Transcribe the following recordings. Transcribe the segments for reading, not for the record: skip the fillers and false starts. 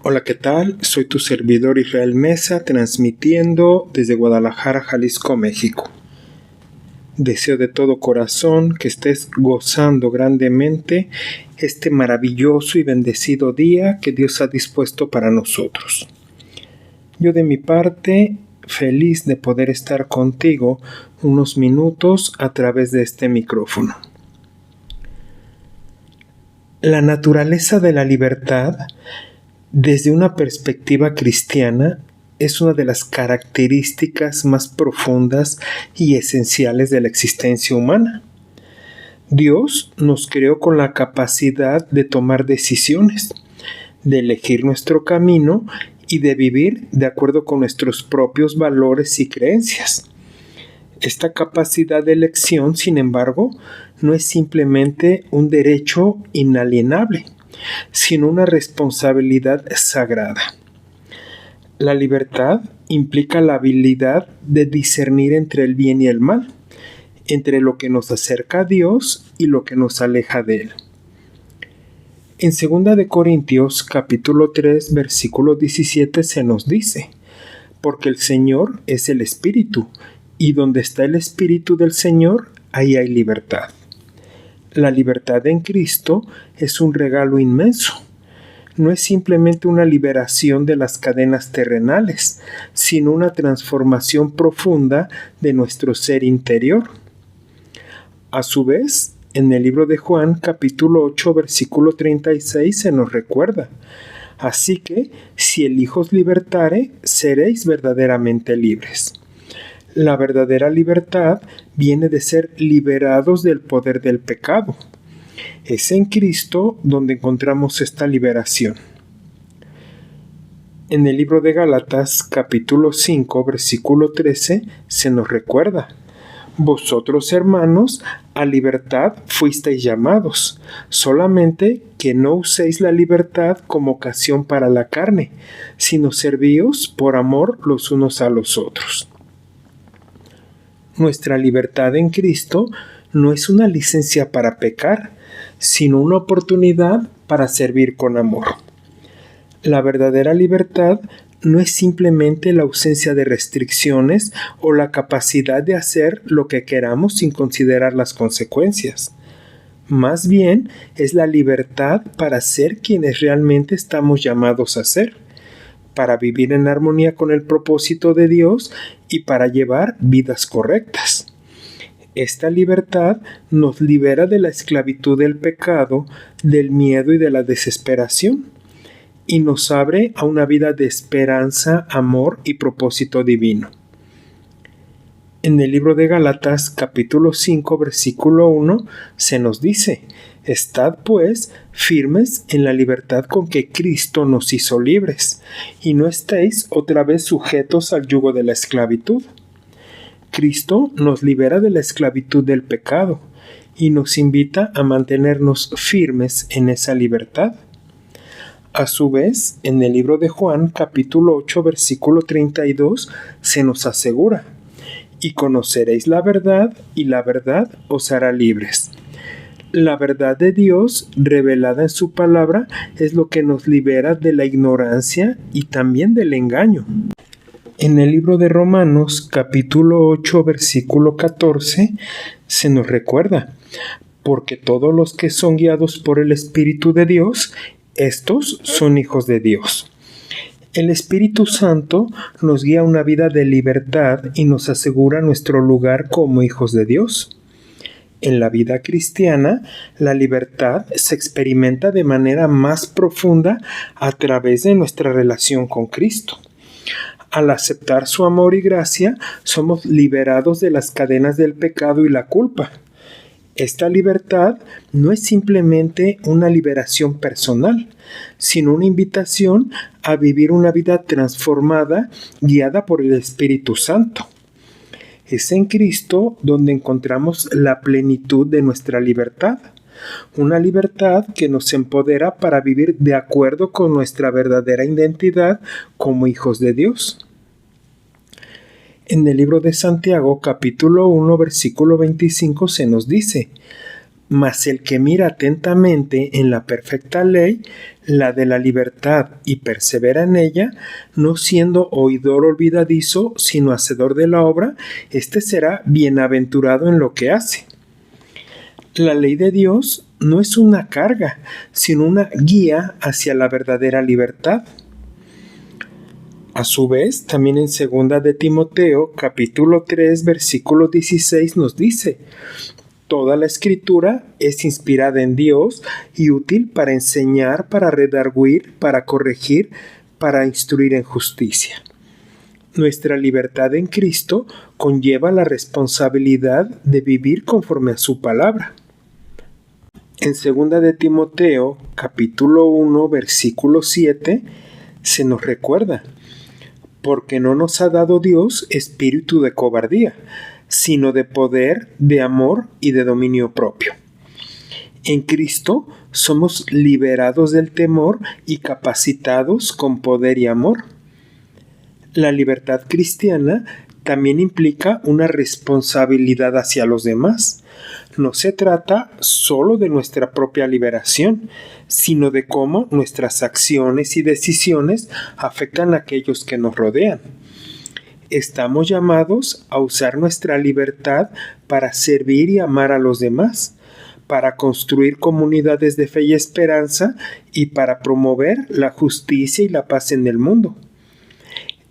Hola, ¿qué tal? Soy tu servidor Israel Mesa, transmitiendo desde Guadalajara, Jalisco, México. Deseo de todo corazón que estés gozando grandemente este maravilloso y bendecido día que Dios ha dispuesto para nosotros. Yo de mi parte, feliz de poder estar contigo unos minutos a través de este micrófono. La naturaleza de la libertad, desde una perspectiva cristiana, es una de las características más profundas y esenciales de la existencia humana. Dios nos creó con la capacidad de tomar decisiones, de elegir nuestro camino y de vivir de acuerdo con nuestros propios valores y creencias. Esta capacidad de elección, sin embargo, no es simplemente un derecho inalienable, sino una responsabilidad sagrada. La libertad implica la habilidad de discernir entre el bien y el mal, entre lo que nos acerca a Dios y lo que nos aleja de Él. En 2 de Corintios, capítulo 3, versículo 17 se nos dice: porque el Señor es el Espíritu, y donde está el Espíritu del Señor, ahí hay libertad. La libertad en Cristo es un regalo inmenso. No es simplemente una liberación de las cadenas terrenales, sino una transformación profunda de nuestro ser interior. A su vez, en el libro de Juan, capítulo 8, versículo 36, se nos recuerda: así que, si el Hijo os libertare, seréis verdaderamente libres. La verdadera libertad viene de ser liberados del poder del pecado. Es en Cristo donde encontramos esta liberación. En el libro de Gálatas, capítulo 5, versículo 13, se nos recuerda: vosotros, hermanos, a libertad fuisteis llamados, solamente que no uséis la libertad como ocasión para la carne, sino servíos por amor los unos a los otros. Nuestra libertad en Cristo no es una licencia para pecar, sino una oportunidad para servir con amor. La verdadera libertad no es simplemente la ausencia de restricciones o la capacidad de hacer lo que queramos sin considerar las consecuencias. Más bien, es la libertad para ser quienes realmente estamos llamados a ser, para vivir en armonía con el propósito de Dios y para llevar vidas correctas. Esta libertad nos libera de la esclavitud del pecado, del miedo y de la desesperación, y nos abre a una vida de esperanza, amor y propósito divino. En el libro de Gálatas, capítulo 5, versículo 1, se nos dice: estad pues firmes en la libertad con que Cristo nos hizo libres, y no estéis otra vez sujetos al yugo de la esclavitud. Cristo nos libera de la esclavitud del pecado y nos invita a mantenernos firmes en esa libertad. A su vez, en el libro de Juan, capítulo 8, versículo 32, se nos asegura: y conoceréis la verdad, y la verdad os hará libres. La verdad de Dios, revelada en su palabra, es lo que nos libera de la ignorancia y también del engaño. En el libro de Romanos, capítulo 8, versículo 14, se nos recuerda: porque todos los que son guiados por el Espíritu de Dios, estos son hijos de Dios. El Espíritu Santo nos guía a una vida de libertad y nos asegura nuestro lugar como hijos de Dios. En la vida cristiana, la libertad se experimenta de manera más profunda a través de nuestra relación con Cristo. Al aceptar su amor y gracia, somos liberados de las cadenas del pecado y la culpa. Esta libertad no es simplemente una liberación personal, sino una invitación a vivir una vida transformada, guiada por el Espíritu Santo. Es en Cristo donde encontramos la plenitud de nuestra libertad, una libertad que nos empodera para vivir de acuerdo con nuestra verdadera identidad como hijos de Dios. En el libro de Santiago, capítulo 1, versículo 25, se nos dice: Mas el que mira atentamente en la perfecta ley, la de la libertad, y persevera en ella, no siendo oidor olvidadizo, sino hacedor de la obra, éste será bienaventurado en lo que hace. La ley de Dios no es una carga, sino una guía hacia la verdadera libertad. A su vez, también en 2 de Timoteo, capítulo 3, versículo 16 nos dice: toda la escritura es inspirada en Dios y útil para enseñar, para redarguir, para corregir, para instruir en justicia. Nuestra libertad en Cristo conlleva la responsabilidad de vivir conforme a su palabra. En 2 de Timoteo, capítulo 1, versículo 7, se nos recuerda: porque no nos ha dado Dios espíritu de cobardía, sino de poder, de amor y de dominio propio. En Cristo somos liberados del temor y capacitados con poder y amor. La libertad cristiana también implica una responsabilidad hacia los demás. No se trata solo de nuestra propia liberación, sino de cómo nuestras acciones y decisiones afectan a aquellos que nos rodean. Estamos llamados a usar nuestra libertad para servir y amar a los demás, para construir comunidades de fe y esperanza y para promover la justicia y la paz en el mundo.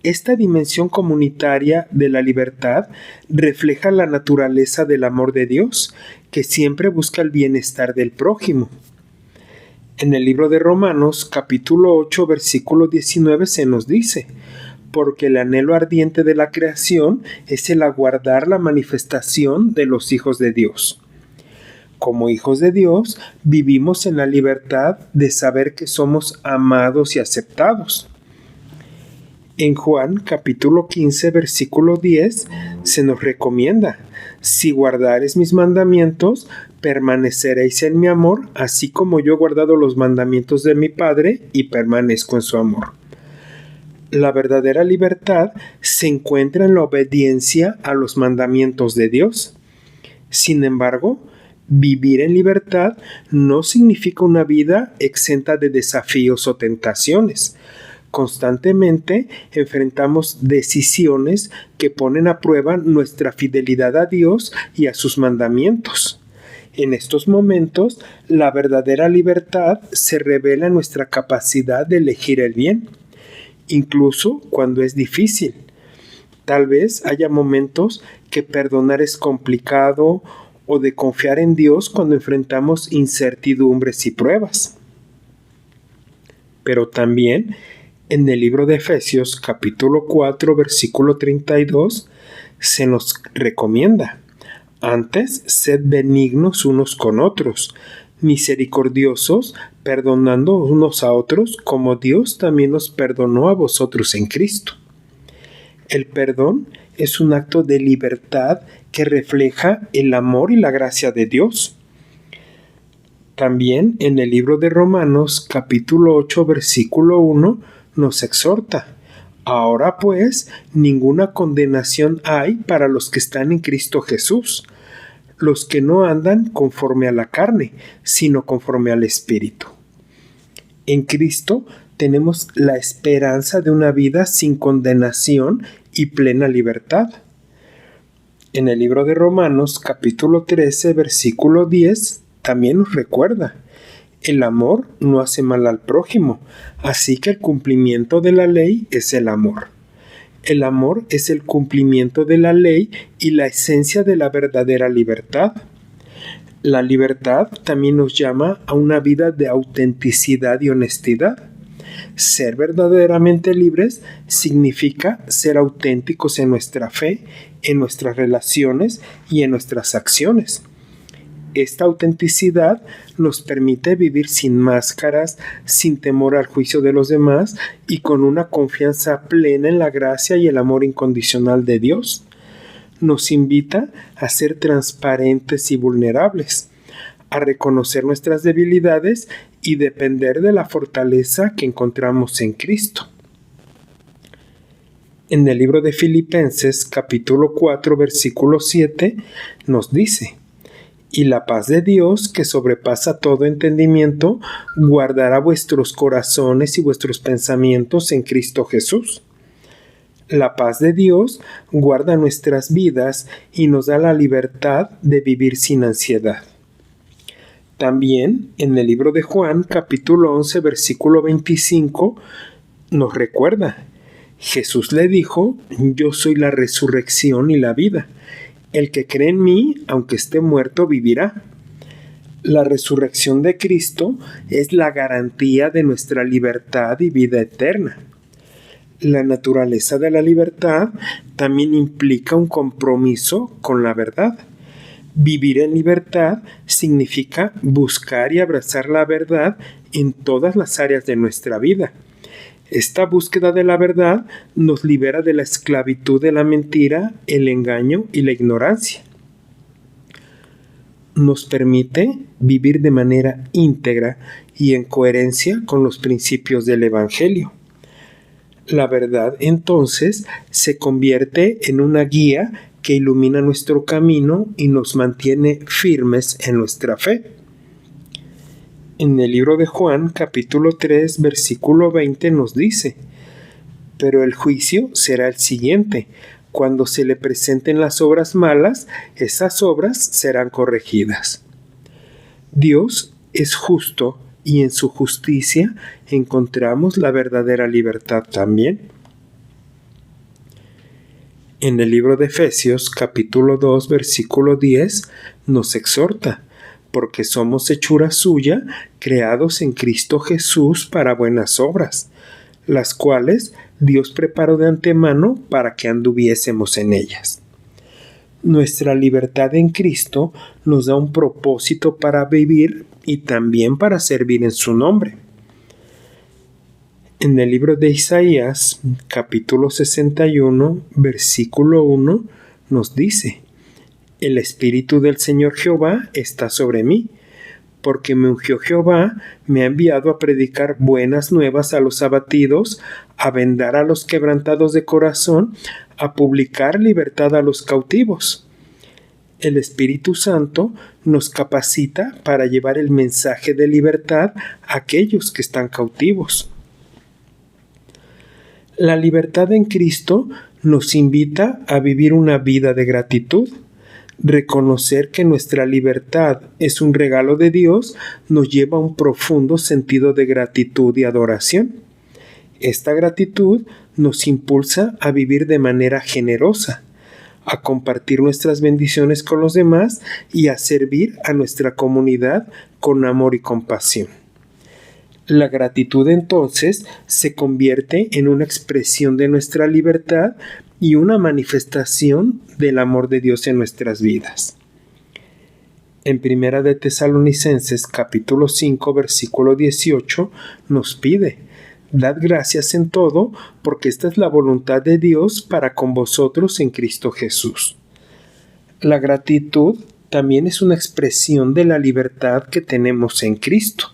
Esta dimensión comunitaria de la libertad refleja la naturaleza del amor de Dios, que siempre busca el bienestar del prójimo. En el libro de Romanos, capítulo 8, versículo 19, se nos dice: porque el anhelo ardiente de la creación es el aguardar la manifestación de los hijos de Dios. Como hijos de Dios, vivimos en la libertad de saber que somos amados y aceptados. En Juan capítulo 15, versículo 10, se nos recomienda: si guardareis mis mandamientos, permaneceréis en mi amor, así como yo he guardado los mandamientos de mi Padre y permanezco en su amor. La verdadera libertad se encuentra en la obediencia a los mandamientos de Dios. Sin embargo, vivir en libertad no significa una vida exenta de desafíos o tentaciones. Constantemente enfrentamos decisiones que ponen a prueba nuestra fidelidad a Dios y a sus mandamientos. En estos momentos, la verdadera libertad se revela en nuestra capacidad de elegir el bien, incluso cuando es difícil. Tal vez haya momentos que perdonar es complicado, o de confiar en Dios cuando enfrentamos incertidumbres y pruebas. Pero también en el libro de Efesios, capítulo 4, versículo 32, se nos recomienda: antes, sed benignos unos con otros, misericordiosos, perdonando unos a otros, como Dios también os perdonó a vosotros en Cristo. El perdón es un acto de libertad que refleja el amor y la gracia de Dios. También en el libro de Romanos, capítulo 8, versículo 1, nos exhorta: ahora pues, ninguna condenación hay para los que están en Cristo Jesús, los que no andan conforme a la carne, sino conforme al Espíritu. En Cristo tenemos la esperanza de una vida sin condenación y plena libertad. En el libro de Romanos, capítulo 13, versículo 10, también nos recuerda: el amor no hace mal al prójimo, así que el cumplimiento de la ley es el amor. El amor es el cumplimiento de la ley y la esencia de la verdadera libertad. La libertad también nos llama a una vida de autenticidad y honestidad. Ser verdaderamente libres significa ser auténticos en nuestra fe, en nuestras relaciones y en nuestras acciones. Esta autenticidad nos permite vivir sin máscaras, sin temor al juicio de los demás y con una confianza plena en la gracia y el amor incondicional de Dios. Nos invita a ser transparentes y vulnerables, a reconocer nuestras debilidades y depender de la fortaleza que encontramos en Cristo. En el libro de Filipenses, capítulo 4, versículo 7, nos dice: Y la paz de Dios, que sobrepasa todo entendimiento, guardará vuestros corazones y vuestros pensamientos en Cristo Jesús. La paz de Dios guarda nuestras vidas y nos da la libertad de vivir sin ansiedad. También en el libro de Juan, capítulo 11, versículo 25, nos recuerda: Jesús le dijo: yo soy la resurrección y la vida. El que cree en mí, aunque esté muerto, vivirá. La resurrección de Cristo es la garantía de nuestra libertad y vida eterna. La naturaleza de la libertad también implica un compromiso con la verdad. Vivir en libertad significa buscar y abrazar la verdad en todas las áreas de nuestra vida. Esta búsqueda de la verdad nos libera de la esclavitud de la mentira, el engaño y la ignorancia. Nos permite vivir de manera íntegra y en coherencia con los principios del Evangelio. La verdad, entonces, se convierte en una guía que ilumina nuestro camino y nos mantiene firmes en nuestra fe. En el libro de Juan, capítulo 3, versículo 20 nos dice: pero el juicio será el siguiente. Cuando se le presenten las obras malas, esas obras serán corregidas. Dios es justo y en su justicia encontramos la verdadera libertad también. En el libro de Efesios, capítulo 2, versículo 10, nos exhorta: porque somos hechura suya, creados en Cristo Jesús para buenas obras, las cuales Dios preparó de antemano para que anduviésemos en ellas. Nuestra libertad en Cristo nos da un propósito para vivir y también para servir en su nombre. En el libro de Isaías, capítulo 61, versículo 1, nos dice: el Espíritu del Señor Jehová está sobre mí, porque me ungió Jehová, me ha enviado a predicar buenas nuevas a los abatidos, a vendar a los quebrantados de corazón, a publicar libertad a los cautivos. El Espíritu Santo nos capacita para llevar el mensaje de libertad a aquellos que están cautivos. La libertad en Cristo nos invita a vivir una vida de gratitud. Reconocer que nuestra libertad es un regalo de Dios nos lleva a un profundo sentido de gratitud y adoración. Esta gratitud nos impulsa a vivir de manera generosa, a compartir nuestras bendiciones con los demás y a servir a nuestra comunidad con amor y compasión. La gratitud entonces se convierte en una expresión de nuestra libertad y una manifestación del amor de Dios en nuestras vidas. En Primera de Tesalonicenses capítulo 5 versículo 18 nos pide: dad gracias en todo, porque esta es la voluntad de Dios para con vosotros en Cristo Jesús. La gratitud también es una expresión de la libertad que tenemos en Cristo.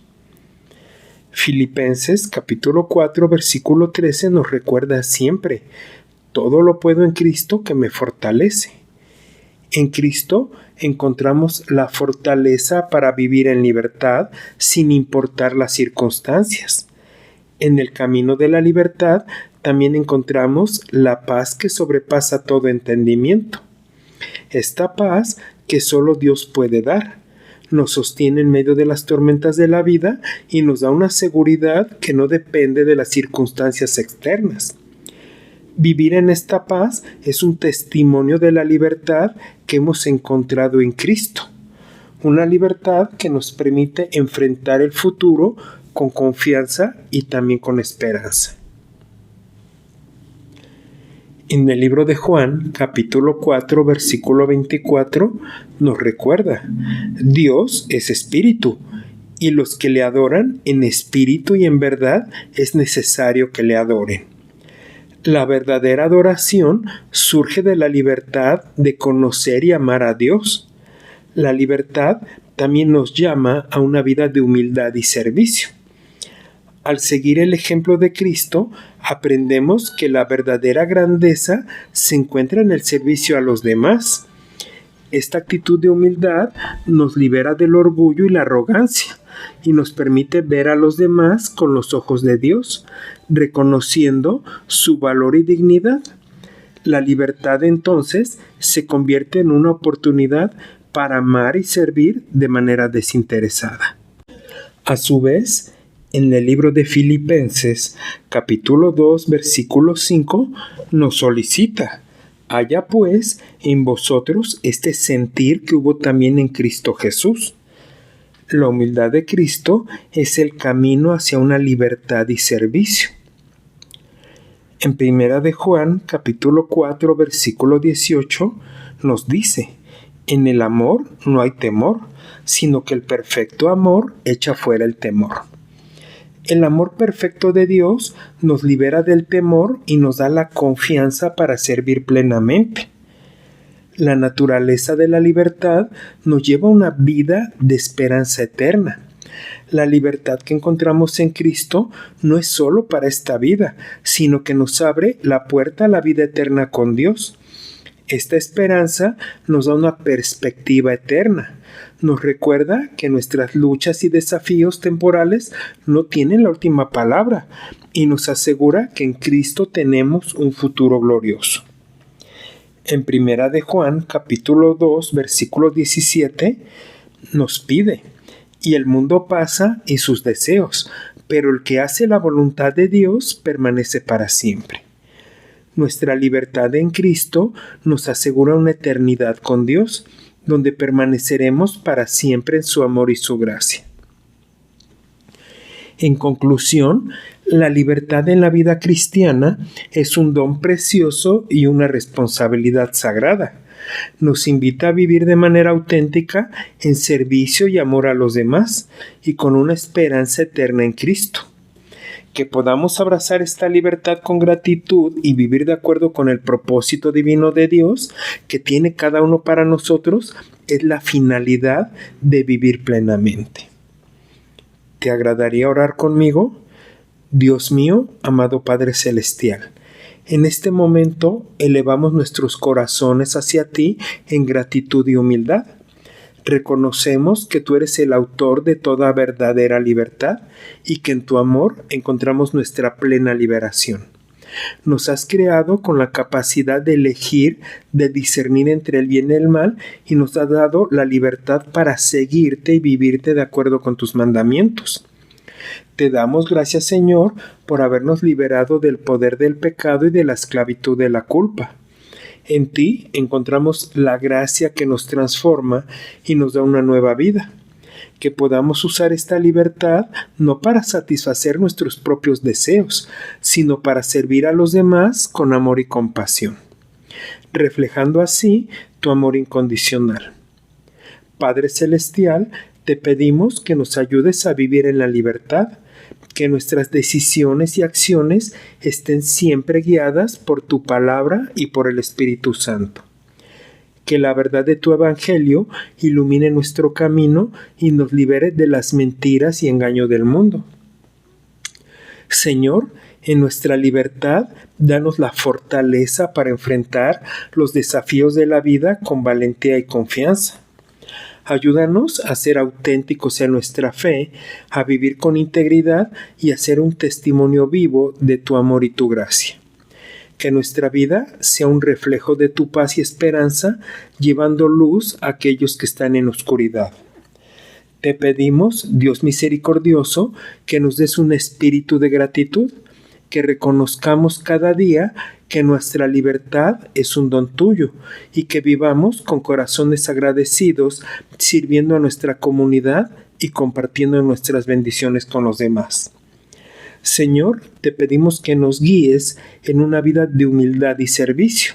Filipenses capítulo 4 versículo 13 nos recuerda siempre: todo lo puedo en Cristo que me fortalece. En Cristo encontramos la fortaleza para vivir en libertad sin importar las circunstancias. En el camino de la libertad también encontramos la paz que sobrepasa todo entendimiento. Esta paz que solo Dios puede dar nos sostiene en medio de las tormentas de la vida y nos da una seguridad que no depende de las circunstancias externas. Vivir en esta paz es un testimonio de la libertad que hemos encontrado en Cristo. Una libertad que nos permite enfrentar el futuro con confianza y también con esperanza. En el libro de Juan, capítulo 4, versículo 24, nos recuerda: Dios es espíritu, y los que le adoran en espíritu y en verdad es necesario que le adoren. La verdadera adoración surge de la libertad de conocer y amar a Dios. La libertad también nos llama a una vida de humildad y servicio. Al seguir el ejemplo de Cristo, aprendemos que la verdadera grandeza se encuentra en el servicio a los demás. Esta actitud de humildad nos libera del orgullo y la arrogancia y nos permite ver a los demás con los ojos de Dios, reconociendo su valor y dignidad. La libertad entonces se convierte en una oportunidad para amar y servir de manera desinteresada. A su vez, en el libro de Filipenses, capítulo 2, versículo 5, nos solicita: haya pues en vosotros este sentir que hubo también en Cristo Jesús. La humildad de Cristo es el camino hacia una libertad y servicio. En Primera de Juan, capítulo 4, versículo 18, nos dice: en el amor no hay temor, sino que el perfecto amor echa fuera el temor. El amor perfecto de Dios nos libera del temor y nos da la confianza para servir plenamente. La naturaleza de la libertad nos lleva a una vida de esperanza eterna. La libertad que encontramos en Cristo no es solo para esta vida, sino que nos abre la puerta a la vida eterna con Dios. Esta esperanza nos da una perspectiva eterna. Nos recuerda que nuestras luchas y desafíos temporales no tienen la última palabra y nos asegura que en Cristo tenemos un futuro glorioso. En Primera de Juan, capítulo 2, versículo 17, nos pide: y el mundo pasa y sus deseos, pero el que hace la voluntad de Dios permanece para siempre. Nuestra libertad en Cristo nos asegura una eternidad con Dios, donde permaneceremos para siempre en su amor y su gracia. En conclusión, la libertad en la vida cristiana es un don precioso y una responsabilidad sagrada. Nos invita a vivir de manera auténtica en servicio y amor a los demás y con una esperanza eterna en Cristo. Que podamos abrazar esta libertad con gratitud y vivir de acuerdo con el propósito divino de Dios que tiene cada uno para nosotros es la finalidad de vivir plenamente. ¿Te agradaría orar conmigo? Dios mío, amado Padre Celestial, en este momento elevamos nuestros corazones hacia ti en gratitud y humildad. Reconocemos que tú eres el autor de toda verdadera libertad y que en tu amor encontramos nuestra plena liberación. Nos has creado con la capacidad de elegir, de discernir entre el bien y el mal y nos has dado la libertad para seguirte y vivirte de acuerdo con tus mandamientos. Te damos gracias, Señor, por habernos liberado del poder del pecado y de la esclavitud de la culpa. En ti encontramos la gracia que nos transforma y nos da una nueva vida. Que podamos usar esta libertad no para satisfacer nuestros propios deseos, sino para servir a los demás con amor y compasión, reflejando así tu amor incondicional. Padre Celestial, te pedimos que nos ayudes a vivir en la libertad, que nuestras decisiones y acciones estén siempre guiadas por tu palabra y por el Espíritu Santo. Que la verdad de tu Evangelio ilumine nuestro camino y nos libere de las mentiras y engaño del mundo. Señor, en nuestra libertad, danos la fortaleza para enfrentar los desafíos de la vida con valentía y confianza. Ayúdanos a ser auténticos en nuestra fe, a vivir con integridad y a ser un testimonio vivo de tu amor y tu gracia. Que nuestra vida sea un reflejo de tu paz y esperanza, llevando luz a aquellos que están en oscuridad. Te pedimos, Dios misericordioso, que nos des un espíritu de gratitud, que reconozcamos cada día que nuestra libertad es un don tuyo y que vivamos con corazones agradecidos, sirviendo a nuestra comunidad y compartiendo nuestras bendiciones con los demás. Señor, te pedimos que nos guíes en una vida de humildad y servicio,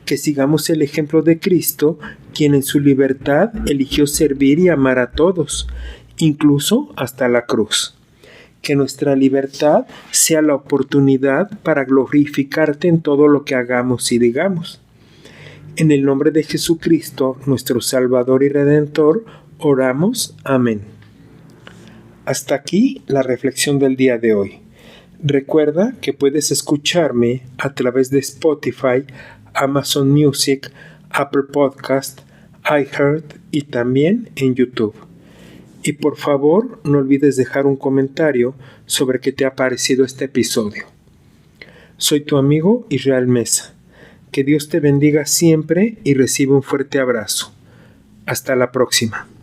que sigamos el ejemplo de Cristo, quien en su libertad eligió servir y amar a todos, incluso hasta la cruz. Que nuestra libertad sea la oportunidad para glorificarte en todo lo que hagamos y digamos. En el nombre de Jesucristo, nuestro Salvador y Redentor, oramos. Amén. Hasta aquí la reflexión del día de hoy. Recuerda que puedes escucharme a través de Spotify, Amazon Music, Apple Podcast, iHeart y también en YouTube. Y por favor, no olvides dejar un comentario sobre qué te ha parecido este episodio. Soy tu amigo Israel Mesa. Que Dios te bendiga siempre y recibe un fuerte abrazo. Hasta la próxima.